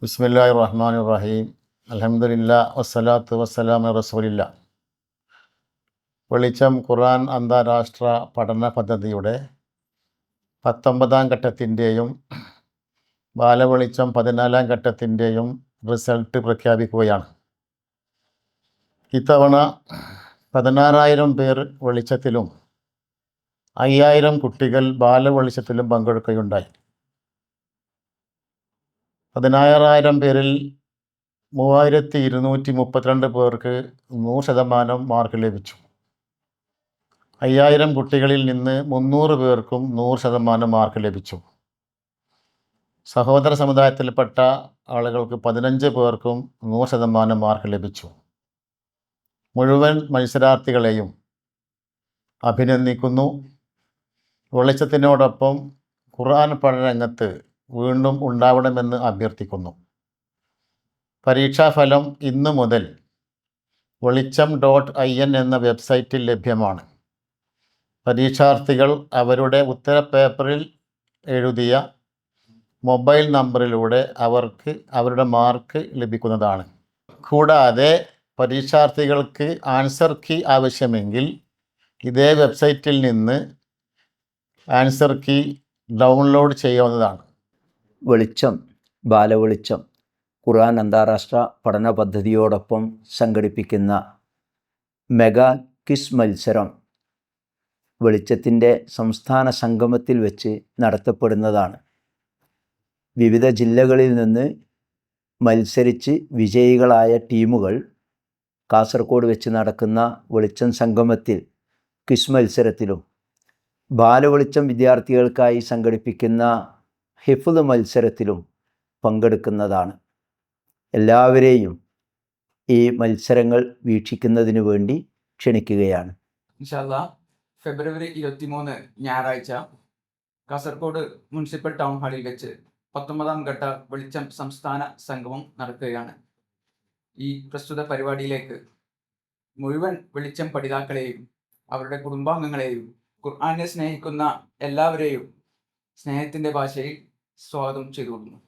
ബിസ്മില്ലാഹിർ റഹ്മാനിർ റഹീം. അൽഹംദുലില്ലാഹ് വസ്സലാത്തു വസ്സലാമു റസൂലില്ലാ. വെളിച്ചം ഖുർആൻ അന്താരാഷ്ട്ര പഠന പദ്ധതിയുടെ 19ാം ഘട്ടത്തിൻ്റെയും ബാലവെളിച്ചം 14ാം ഘട്ടത്തിൻ്റെയും റിസൾട്ട് പ്രഖ്യാപിക്കുകയാണ്. ഇത്തവണ 16,000 പേർ വെളിച്ചത്തിലും 5,000 കുട്ടികൾ ബാലവെളിച്ചത്തിലും പങ്കെടുക്കുകയുണ്ടായി. 16,000 പേരിൽ 3,232 പേർക്ക് 100% മാർക്ക് ലഭിച്ചു. 5,000 കുട്ടികളിൽ നിന്ന് 300 പേർക്കും 100% മാർക്ക് ലഭിച്ചു. സഹോദര സമുദായത്തിൽപ്പെട്ട ആളുകൾക്ക് 15 പേർക്കും 100% മാർക്ക് ലഭിച്ചു. മുഴുവൻ മത്സരാർത്ഥികളെയും അഭിനന്ദിക്കുന്നു. വെളിച്ചത്തിനോടൊപ്പം ഖുർആൻ പഠനരംഗത്ത് വീണ്ടും ഉണ്ടാവണമെന്ന് അഭ്യർത്ഥിക്കുന്നു. പരീക്ഷാഫലം ഇന്നു മുതൽ വെളിച്ചം.in എന്ന വെബ്സൈറ്റിൽ ലഭ്യമാണ്. പരീക്ഷാർത്ഥികൾ അവരുടെ ഉത്തരപേപ്പറിൽ എഴുതിയ മൊബൈൽ നമ്പറിലൂടെ അവർക്ക് അവരുടെ മാർക്ക് ലഭിക്കുന്നതാണ്. കൂടാതെ പരീക്ഷാർത്ഥികൾക്ക് ആൻസർ കീ ആവശ്യമെങ്കിൽ ഇതേ വെബ്സൈറ്റിൽ നിന്ന് ആൻസർ കീ ഡൗൺലോഡ് ചെയ്യാവുന്നതാണ്. വെളിച്ചം ബാലവെളിച്ചം ഖുർആൻ അന്താരാഷ്ട്ര പഠന പദ്ധതിയോടൊപ്പം സംഘടിപ്പിക്കുന്ന മെഗാ ക്വിസ് മത്സരം വെളിച്ചത്തിൻ്റെ സംസ്ഥാന സംഗമത്തിൽ വെച്ച് നടത്തപ്പെടുന്നതാണ്. വിവിധ ജില്ലകളിൽ നിന്ന് മത്സരിച്ച് വിജയികളായ ടീമുകൾ കാസർഗോഡ് വെച്ച് നടക്കുന്ന വെളിച്ചം സംഗമത്തിൽ ക്വിസ് മത്സരത്തിലും ബാലവെളിച്ചം വിദ്യാർത്ഥികൾക്കായി സംഘടിപ്പിക്കുന്ന ഹിഫ്ള് മത്സരത്തിലും പങ്കെടുക്കുന്നതാണ്. എല്ലാവരെയും ഈ മത്സരങ്ങൾ വീക്ഷിക്കുന്നതിന് വേണ്ടി ക്ഷണിക്കുകയാണ്. ഇൻഷാ അല്ലാഹ് ഫെബ്രുവരി 23 ഞായറാഴ്ച കാസർഗോഡ് മുനിസിപ്പൽ ടൗൺ ഹാളിൽ വെച്ച് 19ാം ഘട്ട വെളിച്ചം സംസ്ഥാന സംഗമം നടക്കുകയാണ്. ഈ പ്രസ്തുത പരിപാടിയിലേക്ക് മുഴുവൻ വെളിച്ചം പഠിതാക്കളെയും അവരുടെ കുടുംബാംഗങ്ങളെയും ഖുർആനെ സ്നേഹിക്കുന്ന എല്ലാവരെയും സ്നേഹത്തിൻ്റെ ഭാഷയിൽ സ്വാഗതം ചെയ്തുകൊള്ളുന്നു.